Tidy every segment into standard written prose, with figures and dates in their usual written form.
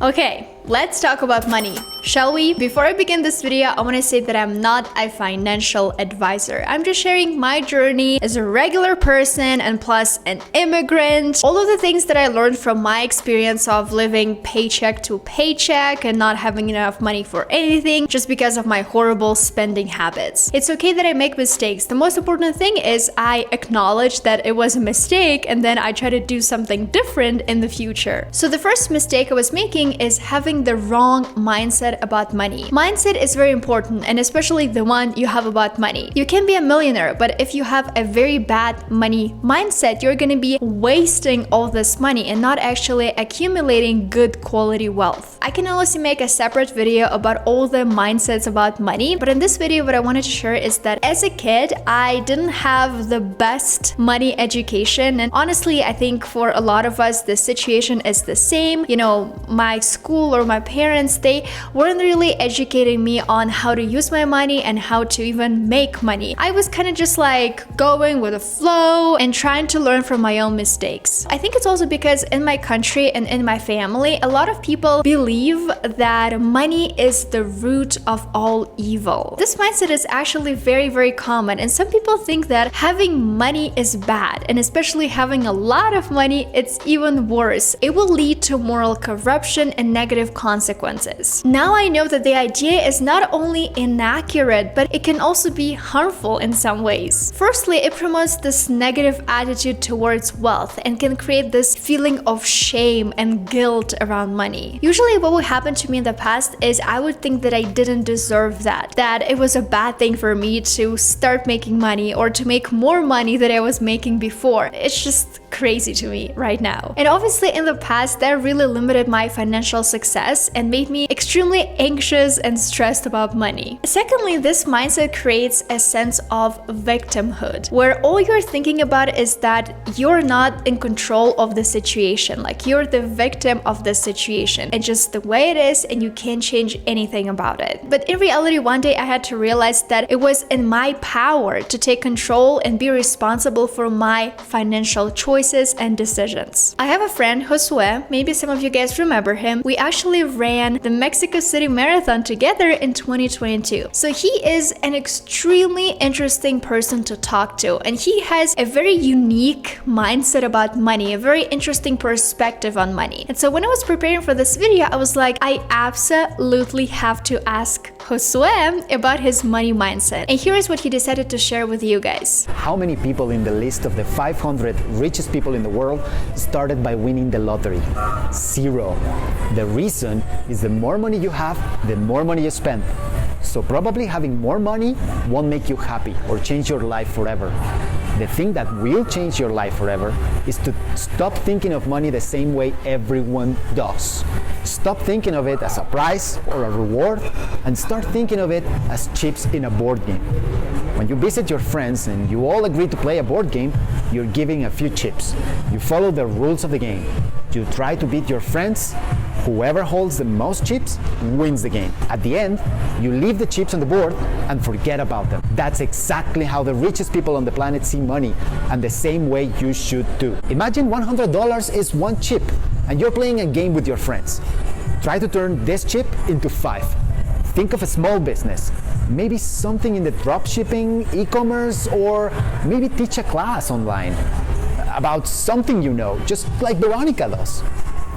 Okay, let's talk about money, shall we? Before I begin this video, I want to say that I'm not a financial advisor. I'm just sharing my journey as a regular person and plus an immigrant. All of the things that I learned from my experience of living paycheck to paycheck and not having enough money for anything just because of my horrible spending habits. It's okay that I make mistakes. The most important thing is I acknowledge that it was a mistake and then I try to do something different in the future. So the first mistake I was making is having the wrong mindset about money. Mindset is very important, and especially the one you have about money. You can be a millionaire, but if you have a very bad money mindset, you're gonna be wasting all this money and not actually accumulating good quality wealth. I can honestly make a separate video about all the mindsets about money, but in this video what I wanted to share is that as a kid, I didn't have the best money education, and honestly, I think for a lot of us, the situation is the same. You know, my school or my parents, they weren't really educating me on how to use my money and how to even make money. I was kind of just like going with the flow and trying to learn from my own mistakes. I think it's also because in my country and in my family, a lot of people believe that money is the root of all evil. This mindset is actually very, very common, and some people think that having money is bad, and especially having a lot of money, it's even worse. It will lead to moral corruption and negative consequences. Now I know that the idea is not only inaccurate, but it can also be harmful in some ways. Firstly, it promotes this negative attitude towards wealth and can create this feeling of shame and guilt around money. Usually what would happen to me in the past is I would think that I didn't deserve that it was a bad thing for me to start making money or to make more money than I was making before. It's just crazy to me right now. And obviously in the past, that really limited my financial success and made me extremely anxious and stressed about money. Secondly, this mindset creates a sense of victimhood, where all you're thinking about is that you're not in control of the situation, like you're the victim of the situation. It's just the way it is and you can't change anything about it. But in reality, one day I had to realize that it was in my power to take control and be responsible for my financial choices and decisions. I have a friend, Josue, maybe some of you guys remember him. We actually ran the Mexico City Marathon together in 2022. So he is an extremely interesting person to talk to, and he has a very unique mindset about money, a very interesting perspective on money. And so when I was preparing for this video, I was like, I absolutely have to ask Josue about his money mindset. And here is what he decided to share with you guys. How many people in the list of the 500 richest people in the world started by winning the lottery? 0. The reason is the more money you have, the more money you spend. So probably having more money won't make you happy or change your life forever. The thing that will change your life forever is to stop thinking of money the same way everyone does. Stop thinking of it as a prize or a reward and start thinking of it as chips in a board game. When you visit your friends and you all agree to play a board game, you're giving a few chips. You follow the rules of the game. You try to beat your friends. Whoever holds the most chips wins the game. At the end, you leave the chips on the board and forget about them. That's exactly how the richest people on the planet see money, and the same way you should too. Imagine $100 is one chip, and you're playing a game with your friends. Try to turn this chip into 5. Think of a small business, maybe something in the dropshipping, e-commerce, or maybe teach a class online about something you know, just like Veronika does.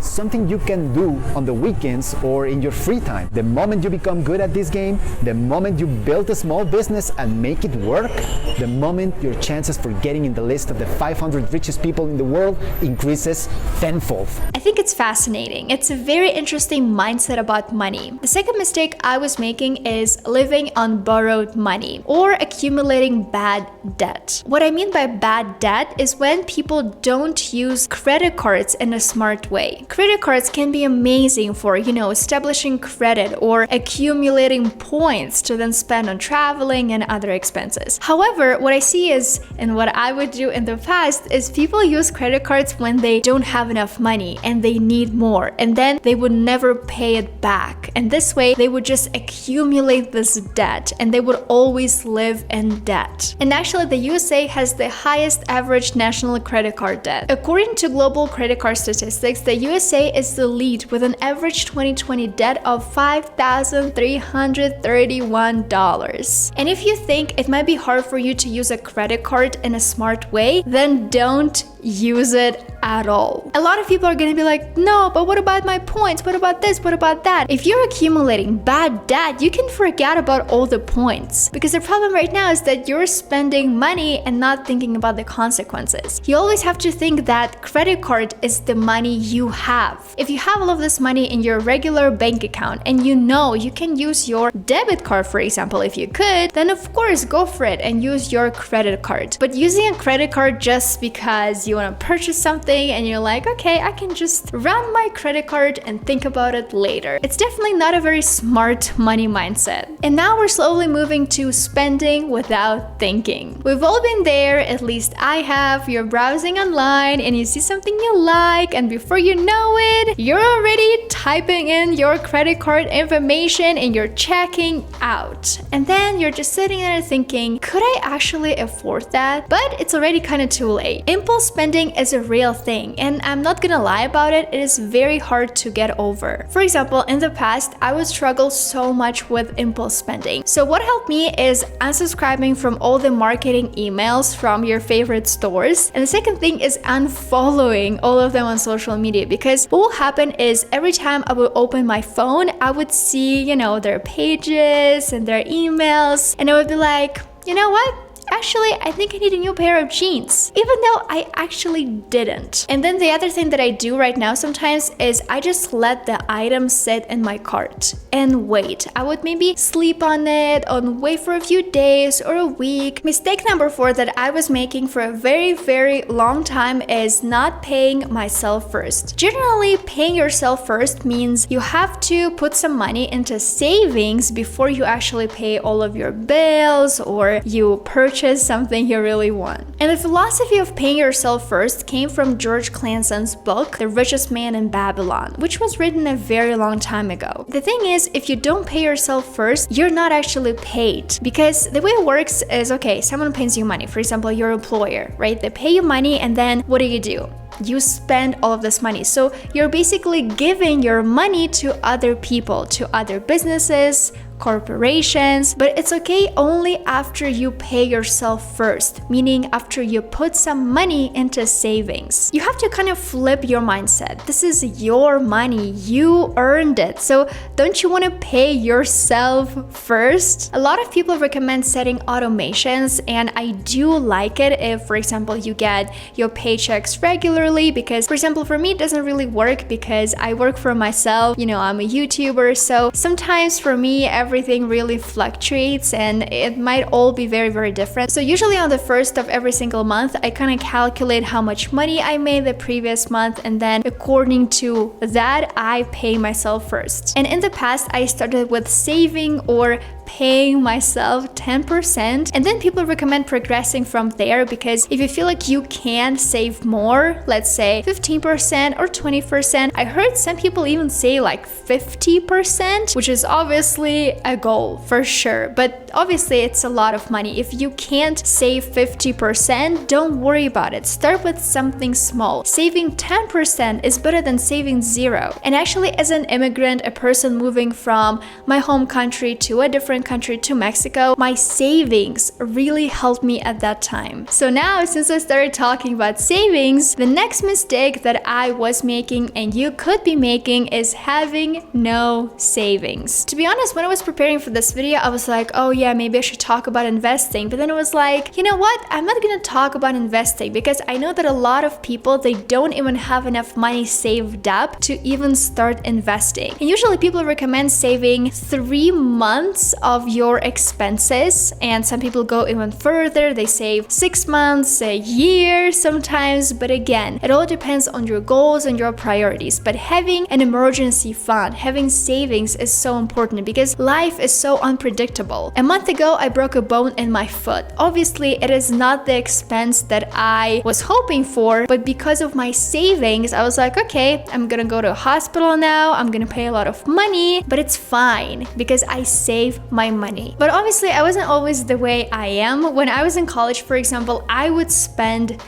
Something you can do on the weekends or in your free time. The moment you become good at this game, the moment you build a small business and make it work, the moment your chances for getting in the list of the 500 richest people in the world increases tenfold. I think it's fascinating. It's a very interesting mindset about money. The second mistake I was making is living on borrowed money or accumulating bad debt. What I mean by bad debt is when people don't use credit cards in a smart way. Credit cards can be amazing for, establishing credit or accumulating points to then spend on traveling and other expenses. However, what I see is, and what I would do in the past, is people use credit cards when they don't have enough money and they need more, and then they would never pay it back. And this way, they would just accumulate this debt and they would always live in debt. And actually, the USA has the highest average national credit card debt. According to global credit card statistics, the US USA is the lead with an average 2020 debt of $5,331. And if you think it might be hard for you to use a credit card in a smart way, then don't use it at all. A lot of people are gonna be like, no, but what about my points? What about this? What about that? If you're accumulating bad debt, you can forget about all the points. Because the problem right now is that you're spending money and not thinking about the consequences. You always have to think that credit card is the money you have. If you have all of this money in your regular bank account and you know you can use your debit card, for example, if you could, then of course go for it and use your credit card. But using a credit card just because you want to purchase something and you're like, okay, I can just run my credit card and think about it later. It's definitely not a very smart money mindset. And now we're slowly moving to spending without thinking. We've all been there, at least I have. You're browsing online and you see something you like, and before you know it, you're already typing in your credit card information and you're checking out. And then you're just sitting there thinking, could I actually afford that? But it's already kind of too late. Impulse spending is a real thing, and I'm not gonna lie about it, it is very hard to get over. For example, in the past, I would struggle so much with impulse spending. So what helped me is unsubscribing from all the marketing emails from your favorite stores. And the second thing is unfollowing all of them on social media, because what will happen is every time I would open my phone, I would see, their pages and their emails, and I would be like, you know what? Actually, I think I need a new pair of jeans, even though I actually didn't. And then the other thing that I do right now sometimes is I just let the item sit in my cart and wait. I would maybe sleep on it, wait for a few days or a week. Mistake number 4 that I was making for a very, very long time is not paying myself first. Generally, paying yourself first means you have to put some money into savings before you actually pay all of your bills or you purchase something you really want. And the philosophy of paying yourself first came from George Clanson's book, The Richest Man in Babylon, which was written a very long time ago. The thing is, if you don't pay yourself first, you're not actually paid. Because the way it works is, okay, someone pays you money, for example, your employer, right? They pay you money and then what do? You spend all of this money. So you're basically giving your money to other people, to other businesses, corporations, but it's okay only after you pay yourself first, meaning after you put some money into savings. You have to kind of flip your mindset. This is your money, you earned it. So don't you want to pay yourself first? A lot of people recommend setting automations, and I do like it if, for example, you get your paychecks regularly, because, for example, for me, it doesn't really work because I work for myself. I'm a YouTuber, so sometimes for me, everything really fluctuates and it might all be very, very different. So usually on the first of every single month, I kind of calculate how much money I made the previous month, and then according to that, I pay myself first. And in the past, I started with saving or paying myself 10%, and then people recommend progressing from there, because if you feel like you can save more, let's say 15% or 20%, I heard some people even say like 50%, which is obviously a goal for sure, but obviously it's a lot of money. If you can't save 50%, don't worry about it. Start with something small. Saving 10% is better than saving 0. And actually, as an immigrant, a person moving from my home country to a different country, to Mexico, my savings really helped me at that time. So now, since I started talking about savings, the next mistake that I was making and you could be making is having no savings. To be honest, when I was preparing for this video, I was like, oh yeah, maybe I should talk about investing. But then it was like, you know what? I'm not gonna talk about investing because I know that a lot of people, they don't even have enough money saved up to even start investing. And usually people recommend saving 3 months of your expenses, and some people go even further. They save 6 months, a year sometimes, but again, it all depends on your goals and your priorities. But having an emergency fund, having savings is so important because life is so unpredictable. A month ago, I broke a bone in my foot. Obviously, it is not the expense that I was hoping for, but because of my savings, I was like, okay, I'm gonna go to a hospital now, I'm gonna pay a lot of money, but it's fine because I save my money. But obviously, I wasn't always the way I am. When I was in college, for example, I would spend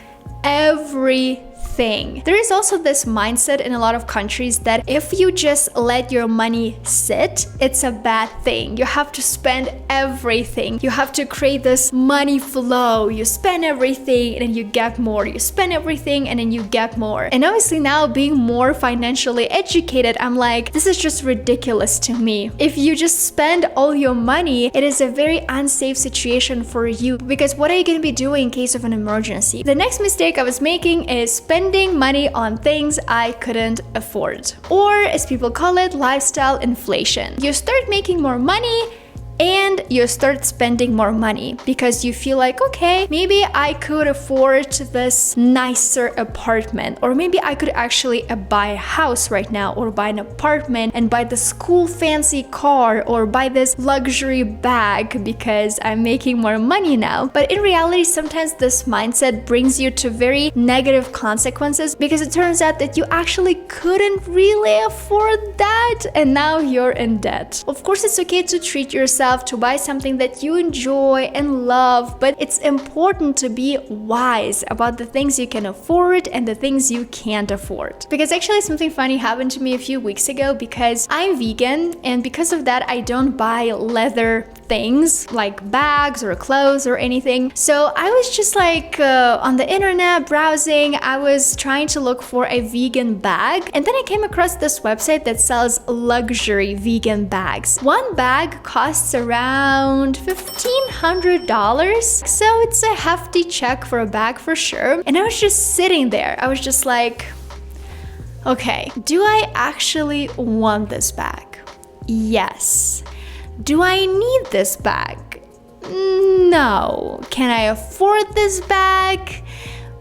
everything thing. There is also this mindset in a lot of countries that if you just let your money sit, it's a bad thing. You have to spend everything. You have to create this money flow. You spend everything and then you get more. You spend everything and then you get more. And obviously now being more financially educated, I'm like, this is just ridiculous to me. If you just spend all your money, it is a very unsafe situation for you, because what are you going to be doing in case of an emergency? The next mistake I was making is spending money on things I couldn't afford, or as people call it, lifestyle inflation. You start making more money and you start spending more money because you feel like, okay, maybe I could afford this nicer apartment, or maybe I could actually buy a house right now, or buy an apartment and buy this cool fancy car, or buy this luxury bag because I'm making more money now. But in reality, sometimes this mindset brings you to very negative consequences, because it turns out that you actually couldn't really afford that and now you're in debt. Of course, it's okay to treat yourself to buy something that you enjoy and love, but it's important to be wise about the things you can afford and the things you can't afford. Because actually something funny happened to me a few weeks ago, because I'm vegan, and because of that I don't buy leather things like bags or clothes or anything. So I was just like on the internet browsing, I was trying to look for a vegan bag, and then I came across this website that sells luxury vegan bags. One bag costs around $1,500, so it's a hefty check for a bag for sure. And I was just sitting there, I was just like, okay, do I actually want this bag? Yes. Do I need this bag? No. Can I afford this bag?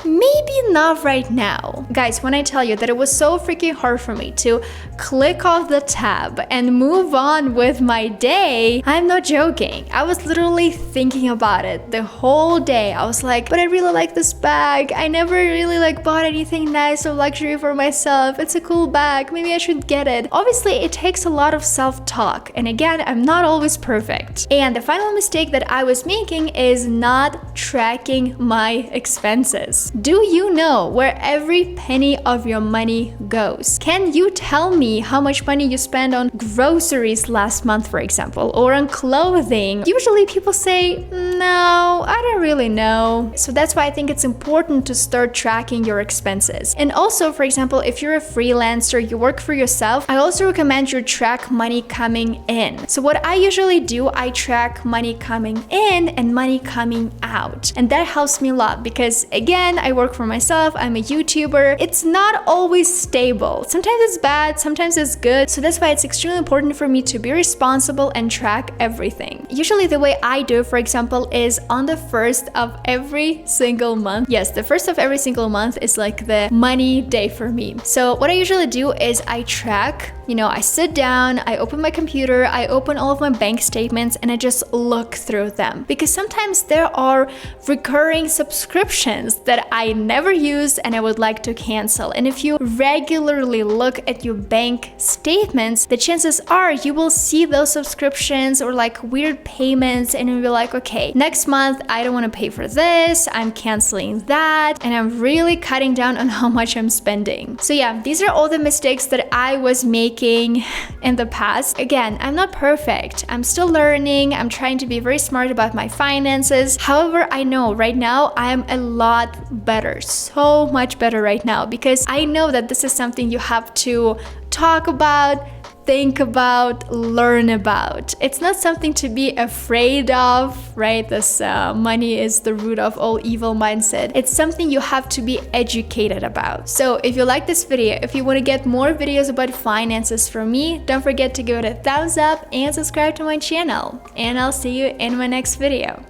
Maybe not right now. Guys, when I tell you that it was so freaking hard for me to click off the tab and move on with my day, I'm not joking. I was literally thinking about it the whole day. I was like, but I really like this bag. I never really bought anything nice or luxury for myself. It's a cool bag. Maybe I should get it. Obviously, it takes a lot of self-talk. And again, I'm not always perfect. And the final mistake that I was making is not tracking my expenses. Do you know where every penny of your money goes? Can you tell me how much money you spent on groceries last month, for example, or on clothing? Usually people say, no, I don't really know. So that's why I think it's important to start tracking your expenses. And also, for example, if you're a freelancer, you work for yourself, I also recommend you track money coming in. So what I usually do, I track money coming in and money coming out. And that helps me a lot because, again, I work for myself, I'm a YouTuber. It's not always stable. Sometimes it's bad, sometimes it's good. So that's why it's extremely important for me to be responsible and track everything. Usually the way I do, for example, is on the 1st of every single month. Yes, the 1st of every single month is like the money day for me. So what I usually do is I track, I sit down, I open my computer, I open all of my bank statements, and I just look through them. Because sometimes there are recurring subscriptions that I never use and I would like to cancel. And if you regularly look at your bank statements, the chances are you will see those subscriptions or weird payments, and you'll be like, okay, next month I don't want to pay for this, I'm canceling that, and I'm really cutting down on how much I'm spending. So yeah, these are all the mistakes that I was making in the past. Again, I'm not perfect. I'm still learning. I'm trying to be very smart about my finances. However, I know right now I am a lot better, so much better right now, because I know that this is something you have to talk about, think about, learn about. It's not something to be afraid of, right? This money is the root of all evil mindset. It's something you have to be educated about. So if you like this video, if you want to get more videos about finances from me, don't forget to give it a thumbs up and subscribe to my channel. And I'll see you in my next video.